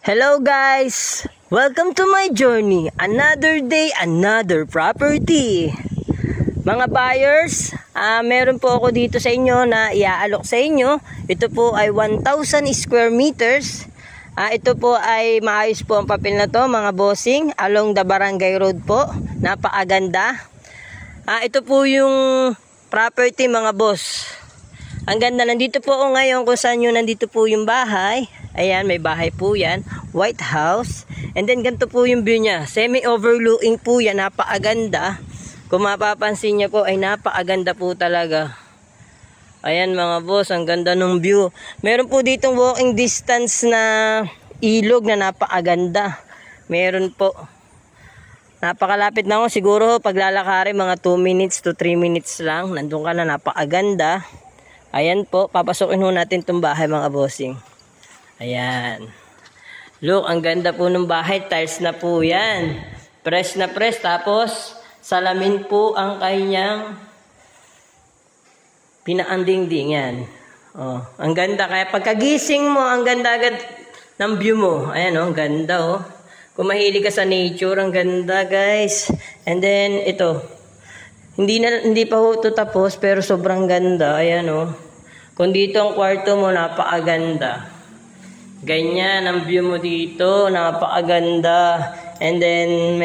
Hello guys! Welcome to my journey. Another day, another property. Mga buyers, meron po ako dito sa inyo na iaalok sa inyo. Ito po ay 1,000 square meters. Ito po ay maayos po ang papel na to mga bossing. Along the Barangay Road po. Napakaganda. Ito po yung property mga boss. Ang ganda, nandito po ako ngayon kung saan yung nandito po yung bahay. Ayan, may bahay po yan. White house. And then ganito po yung view niya. Semi-overlooking po yan. Napakaganda. Kung mapapansin niya po ay napakaganda po talaga. Ayan mga boss, ang ganda ng view. Meron po ditong walking distance na ilog na napakaganda. Meron po. Napakalapit na ako. Siguro paglalakarin mga 2 minutes to 3 minutes lang. Nandun ka na, napakaganda. Ayan po, papasokin ho natin itong bahay mga bossing. Ayan. Look, ang ganda po ng bahay. Tiles na po yan. Press na press. Tapos, salamin po ang kanyang pinaanding-ding yan. Oh, ang ganda. Kaya pagkagising mo, ang ganda agad ng view mo. Ayan oh, ang ganda oh. Kung mahilig ka sa nature, ang ganda guys. And then, ito. Hindi pa ho ito tapos, pero sobrang ganda. Ayan oh. Kung dito ang kwarto mo, napakaganda. Ganyan ang view mo dito, napakaganda. And then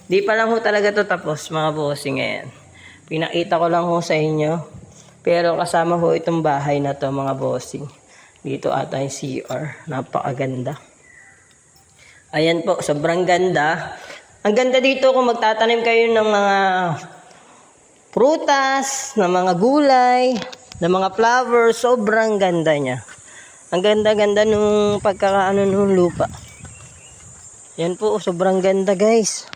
di pa lang ho talaga to tapos mga bossing ngayon. Pinakita ko lang ho sa inyo. Pero kasama ho itong bahay na to mga bossing. Dito ata yung CR, napakaganda. Ayan po, sobrang ganda. Ang ganda dito kung magtatanim kayo ng mga prutas, ng mga gulay, ng mga flowers, sobrang ganda niya. Ang ganda-ganda nung pagkakaano nung lupa. Yan po, sobrang ganda guys.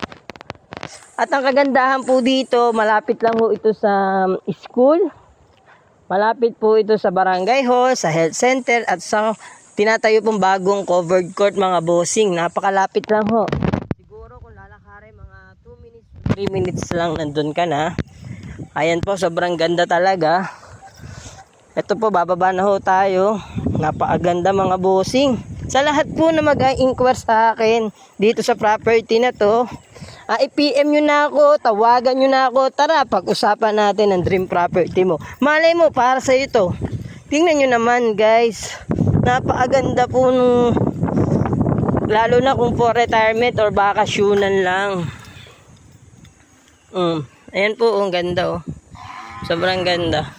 At ang kagandahan po dito, malapit lang po ito sa school. Malapit po ito sa barangay hall, sa health center, at sa tinatayo pong bagong covered court mga bossing. Napakalapit lang ho. Siguro kung lalakarin mga 2 minutes, 3 minutes lang nandun ka na. Ayan po, sobrang ganda talaga. Ito po, bababa na ho tayo. Napakaganda mga bossing. Sa lahat po na mag-inquire sa akin dito sa property na to, i-PM nyo na ako, tawagan nyo na ako. Tara, pag-usapan natin ang dream property mo. Malay mo, para sa ito. Tingnan nyo naman guys. Napakaganda po nung, lalo na kung for retirement or bakasyonan lang. Ayan po, ang ganda oh. Sobrang ganda.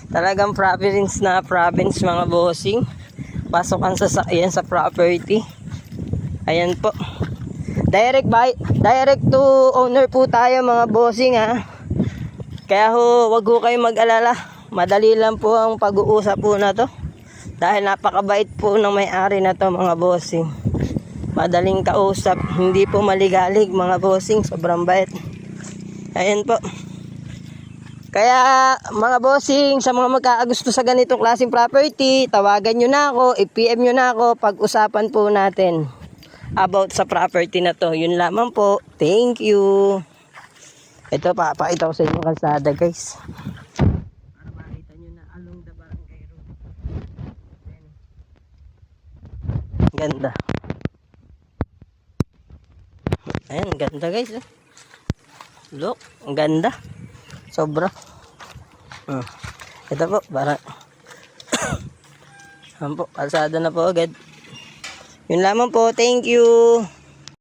Talagang province na province mga bossing. Pasok ang sasakyan sa property. Ayan po. Direct to owner po tayo mga bossing ha. Kaya ho, wag ho kayong mag-alala. Madali lang po ang pag-uusap po na to. Dahil napakabait po ng may-ari na to mga bossing. Madaling kausap. Hindi po maligalig mga bossing. Sobrang bait. Ayan po. Kaya mga bossing, sa mga magkakagusto sa ganitong klaseng property, tawagan nyo na ako, i-PM nyo na ako, pag-usapan po natin about sa property na to. Yun lamang po. Thank you. Ito, papakita ko sa inyo kalsada guys. Para makita nyo na along the Barangay Road. Ganda. Ayan, ganda guys. Look, ang ganda. Sobra. Ito po, parang kalsada na po agad. Yun lamang po, thank you.